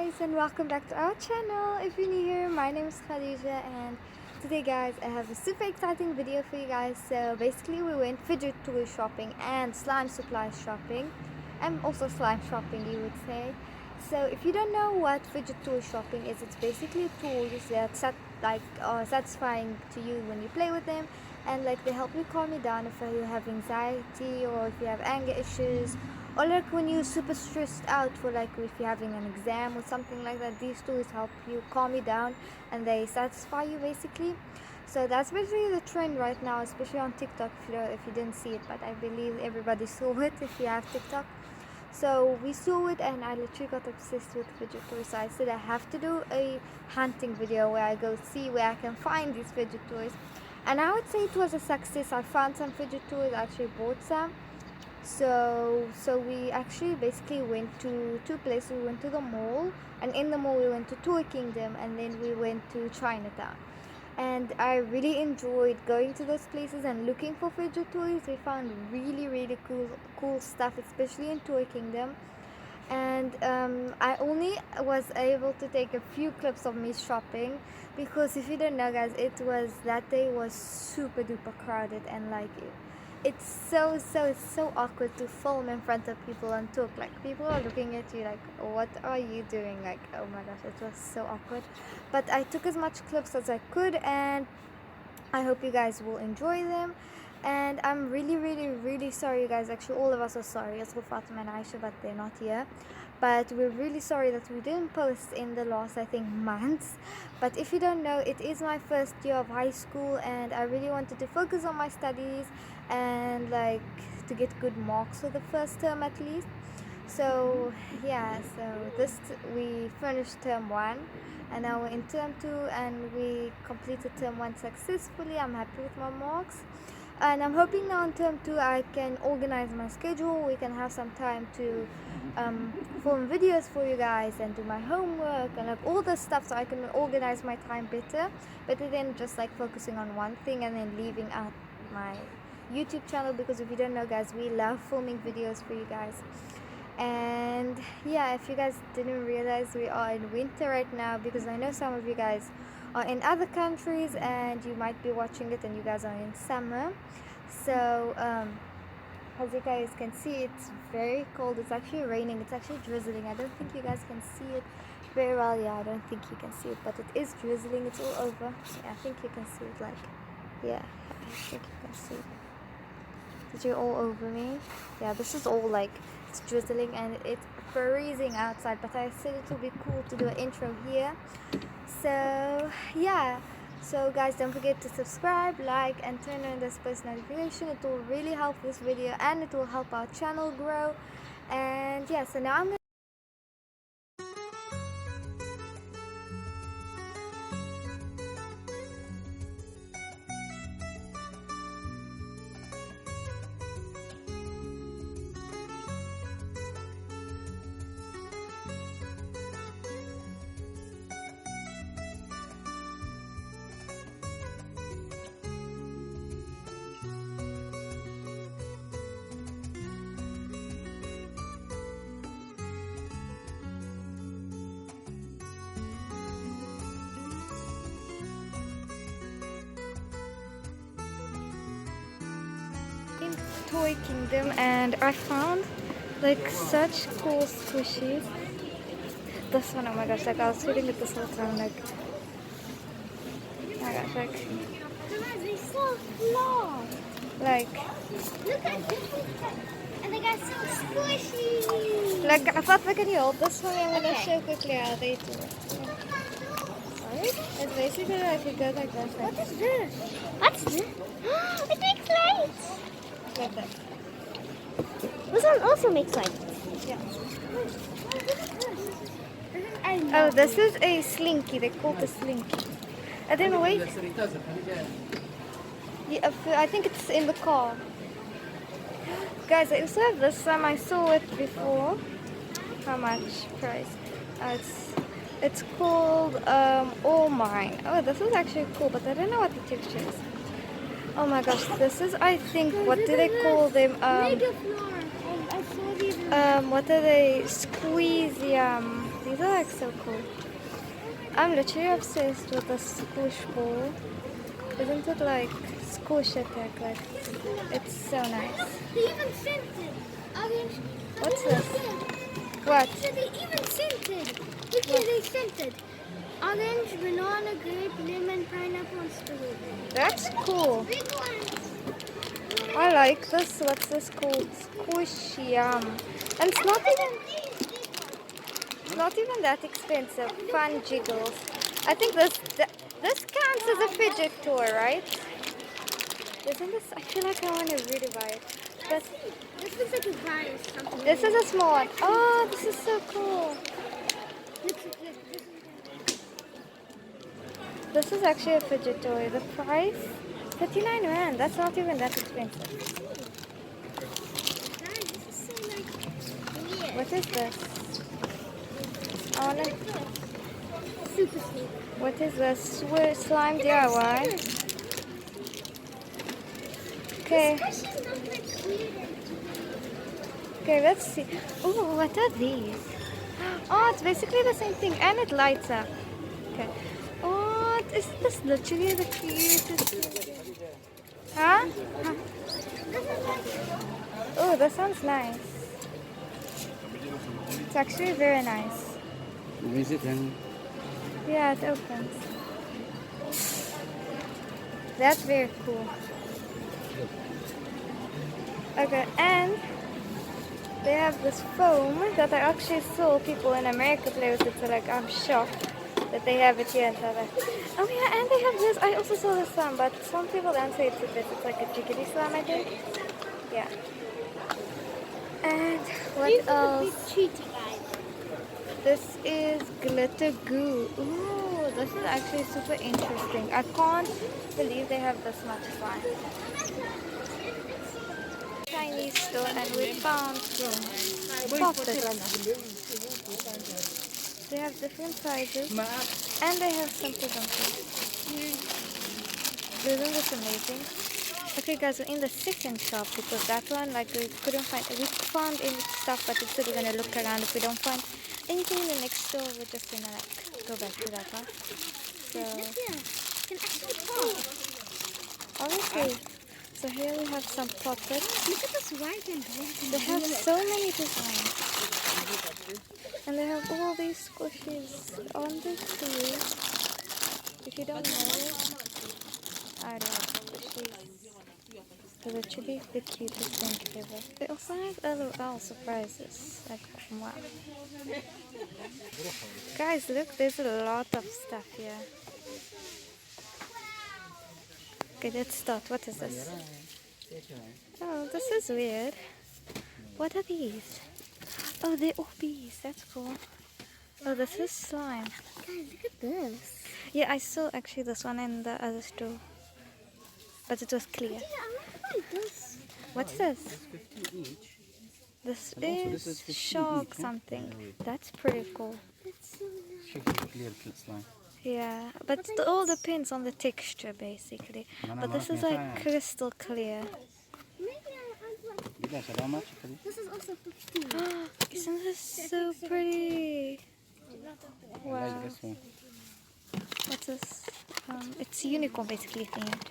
guys, and welcome back to our channel. If you're new here, my name is Khadija, and today guys I have a super exciting video for you guys. So basically we went fidget toy shopping and slime supply shopping, and also slime shopping you would say. So if you don't know what fidget toy shopping is, it's basically toys that satisfying to you when you play with them, and like they help you calm you down if you have anxiety or if you have anger issues, or like when you're super stressed out for like if you're having an exam or something like that. These tools help you calm you down and they satisfy you basically. So that's basically the trend right now, especially on TikTok. If you didn't see it, but I believe everybody saw it if you have TikTok. So we saw it and I literally got obsessed with fidget toys. So I said I have to do a hunting video where I go see where I can find these fidget toys, and I would say it was a success. I found some fidget toys, I actually bought some. So we actually basically went to two places. We went to the mall, and in the mall we went to Toy Kingdom, and then we went to Chinatown. And I really enjoyed going to those places and looking for fidget toys. We found really cool stuff, especially in Toy Kingdom. And I only was able to take a few clips of me shopping, because if you don't know guys, that day was super duper crowded, and like it's so awkward to film in front of people and talk. Like people are looking at you like, what are you doing? Like, oh my gosh, it was so awkward. But I took as much clips as I could, and I hope you guys will enjoy them. And I'm really sorry you guys. Actually all of us are sorry, as for Fatima and Aisha, but they're not here. But we're really sorry that we didn't post in the last, I think, months. But if you don't know, it is my first year of high school, and I really wanted to focus on my studies and like to get good marks for the first term at least. So yeah, we finished term 1, and now we're in term 2, and we completed term 1 successfully. I'm happy with my marks, and I'm hoping now in term 2 I can organize my schedule. We can have some time to film videos for you guys and do my homework and like all this stuff, so I can organize my time better than just like focusing on one thing and then leaving out my YouTube channel. Because if you don't know guys, we love filming videos for you guys. And yeah, if you guys didn't realize, we are in winter right now, because I know some of you guys are in other countries and you might be watching it and you guys are in summer. So as you guys can see, it's very cold. It's actually raining, it's actually drizzling. I don't think you guys can see it very well. Yeah, I don't think you can see it, but it is drizzling. It's all over. Yeah, I think you can see it. Like, yeah, I think you can see it. Did you all over me? Yeah, this is all like, it's drizzling and it's freezing outside, but I said it would be cool to do an intro here. So yeah, so guys, don't forget to subscribe, like, and turn on this post notification. It will really help this video and it will help our channel grow. And yeah, so now I'm gonna in Toy Kingdom, and I found like such cool squishies. This one, oh my gosh, like I was feeling it this whole time, like, oh my gosh, like They're so long. like Look at this one. And they got so squishy. like I thought, can you hold this for me? I'm gonna Okay. show quickly how they do it. Sorry? It's basically like you go like this, like What is this? What's this? It makes lights. like that. This one also makes lights. Yeah. Oh, Oh, this is a slinky. They call it a slinky. And then wait. Yeah, I think it's in the car. Guys, I also have this one. I saw it before. How much price? It's called All Mine. Oh, this is actually cool, but I don't know what the texture is. Oh my gosh, this is, I think, what do they call them? Mega floor. I saw these. What are they? Squeeze, These are like so cool. I'm literally obsessed with the squish ball. Isn't it like squish attack? Like, it's so nice. They even scented. Orange. What's this? What? So they even scented. Look here, they scented. Orange, banana, grape, lemon, pineapple, and strawberry. That's cool. Big ones. I like this. What's this called? Squish yum. And it's not even that expensive. Fun jiggles. I think this counts as a fidget toy, right? Isn't this? I feel like I want to really buy it. But This looks like a bar or something. this is a small one. Oh, this is so cool. Look. This is actually a fidget toy. The price? 39 rand. That's not even that expensive. Guys, this is so like weird. What is this? I wanna. Super sweet. What is this? Slime DIY. Okay. This is not like weird. Okay, let's see. Oh, what are these? Oh, it's basically the same thing, and it lights up. Okay. Oh, isn't this literally the cutest? Huh? Oh, that sounds nice. It's actually very nice. Is it then? Yeah, it opens. That's very cool. Okay, and they have this foam that I actually saw people in America play with it, so like I'm shocked that they have it here in South Africa. Oh yeah, and they have this. I also saw this one, but some people don't say it's a bit. It's like a jiggly slime, I think. Yeah. And what else? This is glitter goo. Ooh, this is actually super interesting. I can't believe they have this much fun. Chinese store, and we found poppets. They have different sizes, and they have simple dumplings. Isn't this amazing? Okay guys, we're in the second shop because that one, like, we couldn't find, we found any stuff, but we said we're gonna look around. If we don't find anything in the next store, we're just gonna like go back to that one. So obviously, so here we have some poppets. Look at this white and black. They have so many designs, and they have all these squishies on the tree. If you don't know it, I love squishies. They're literally the cutest thing ever. They also have LOL surprises. Like, wow. Guys, look, there's a lot of stuff here. Okay, let's start. What is this? Oh, this is weird. What are these? Oh, they're all bees. That's cool. Oh, this is slime. Guys, look at this. Yeah, I saw actually this one in the other store. But it was clear. Yeah, I want to buy this. What's this? 50 each. This And also this is is 15 shark each, huh? something. Yeah, That's pretty cool. That's so nice. Should be clear slime. Yeah, but it all depends on the texture basically. But this is like crystal clear. Maybe I want Yes, how much? this. Is also 15. Isn't this so pretty? I Wow. like this one. What's this? It's unicorn basically themed.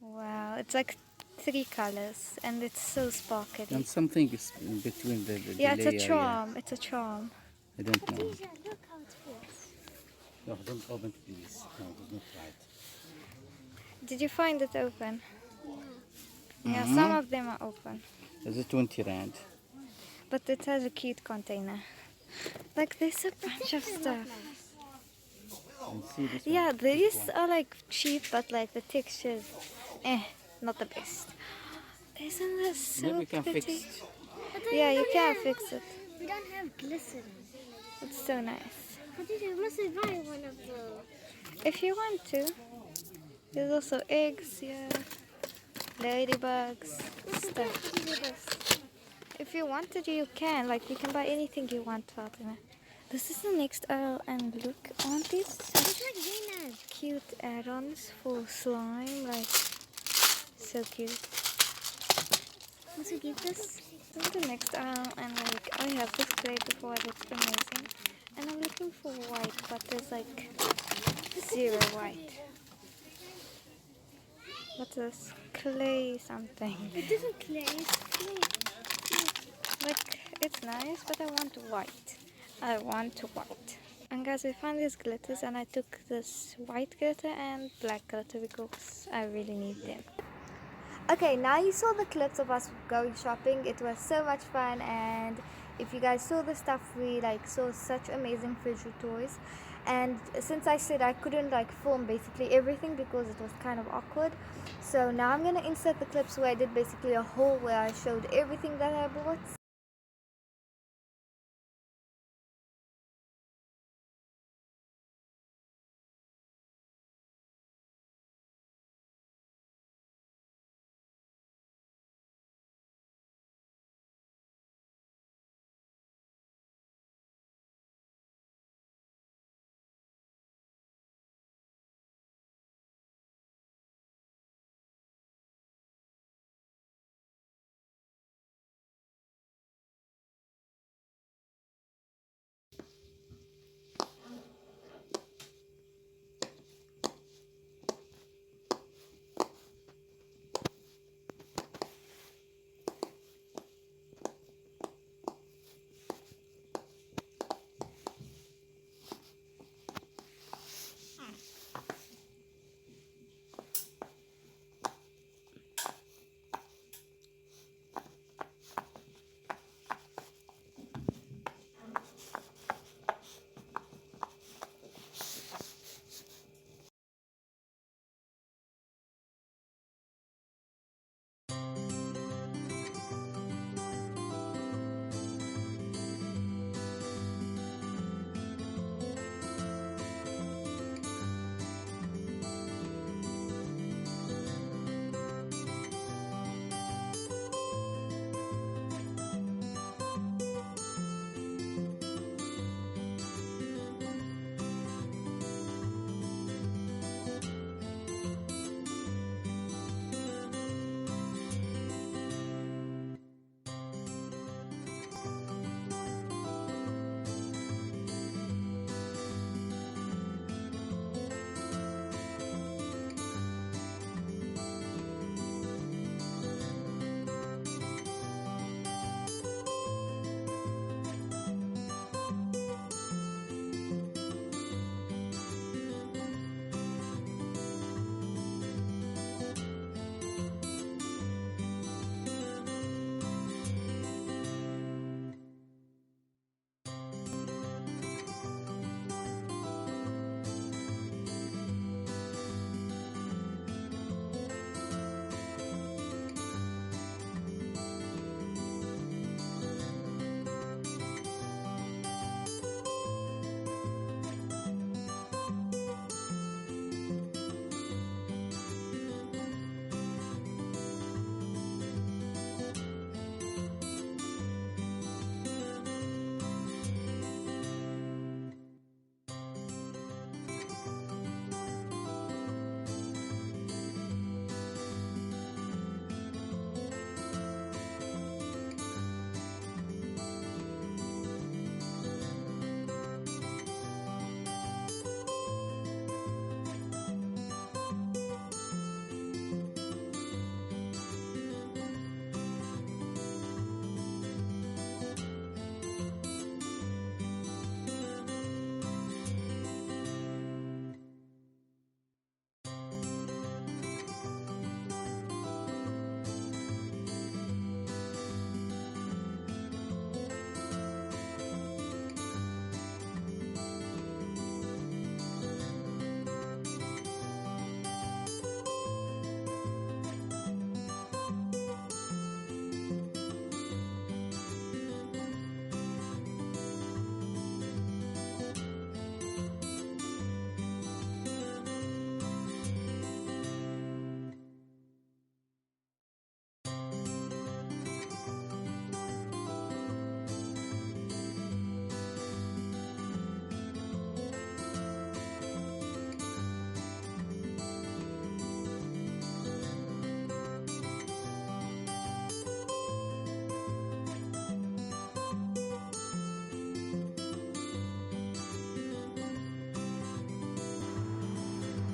Wow, it's like 3 colors and it's so sparkly. And something is in between the Yeah, it's a layer, charm. It's a charm. I don't know. Look how it feels. No, don't open please. No, it's not right. Did you find it open? Yeah, some of them are open. This is 20 rand. But it has a cute container. Like, there's a bunch of stuff. And see this Yeah, one. these are like cheap, but like the textures, not the best. Isn't this so Maybe we can pretty? fix it. Yeah, you can fix it. We don't have glycerin. It's so nice. Khadija, we must buy one of those. If you want to. There's also eggs here, ladybugs, stuff. If you wanted, you can. Like, you can buy anything you want, Fatima. This is the next aisle, and look, aren't these such cute add-ons for slime? Like, so cute. Once we get this, In the next aisle, and like I have this clay before, it looks amazing. And I'm looking for white, but there's like zero white. What's this? Clay something. it isn't clay, it's clay. Like, it's nice, but I want white. I want white. And guys, I found these glitters, and I took this white glitter and black glitter because I really need them. Okay, now you saw the clips of us going shopping. It was so much fun, and if you guys saw the stuff, we like saw such amazing Fidget toys. And since I said I couldn't like film basically everything because it was kind of awkward, so now I'm gonna insert the clips where I did basically a haul where I showed everything that I bought.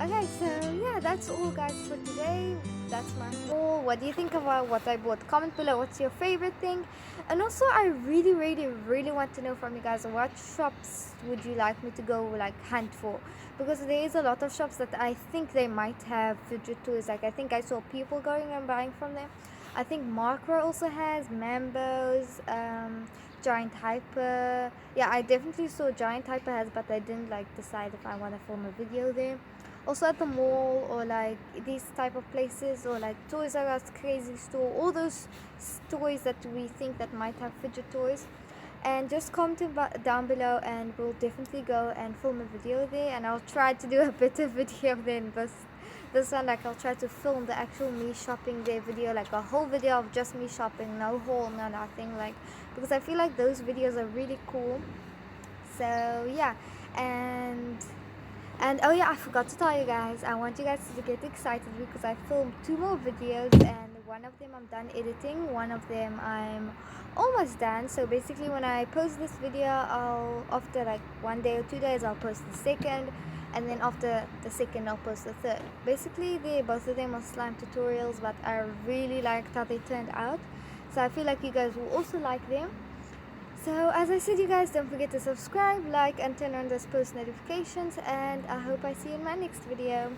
Okay, so yeah, that's all guys for today. That's my haul. What do you think about what I bought? Comment below what's your favorite thing. And also I really want to know from you guys, what shops would you like me to go like hunt for? Because there is a lot of shops that I think they might have fidget toys. Like I think I saw people going and buying from them. I think Markra also has Mambo's, Giant Hyper. Yeah, I definitely saw Giant Hyper has, but I didn't like decide if I want to film a video there. Also at the mall or like these type of places, or like Toys R Us, Crazy Store, all those toys that we think that might have fidget toys. And just comment down below and we'll definitely go and film a video there, and I'll try to do a better video than this one. Like I'll try to film the actual me shopping there video, like a whole video of just me shopping, no haul, no nothing, like, because I feel like those videos are really cool. So yeah, and oh yeah, I forgot to tell you guys, I want you guys to get excited because I filmed 2 more videos, and one of them I'm done editing, one of them I'm almost done. So basically when I post this video, I'll, after like 1 day or 2 days, I'll post the second, and then after the second I'll post the third. Basically both of them are slime tutorials, but I really liked how they turned out, so I feel like you guys will also like them. So as I said, you guys, don't forget to subscribe, like, and turn on those post notifications, and I hope I see you in my next video.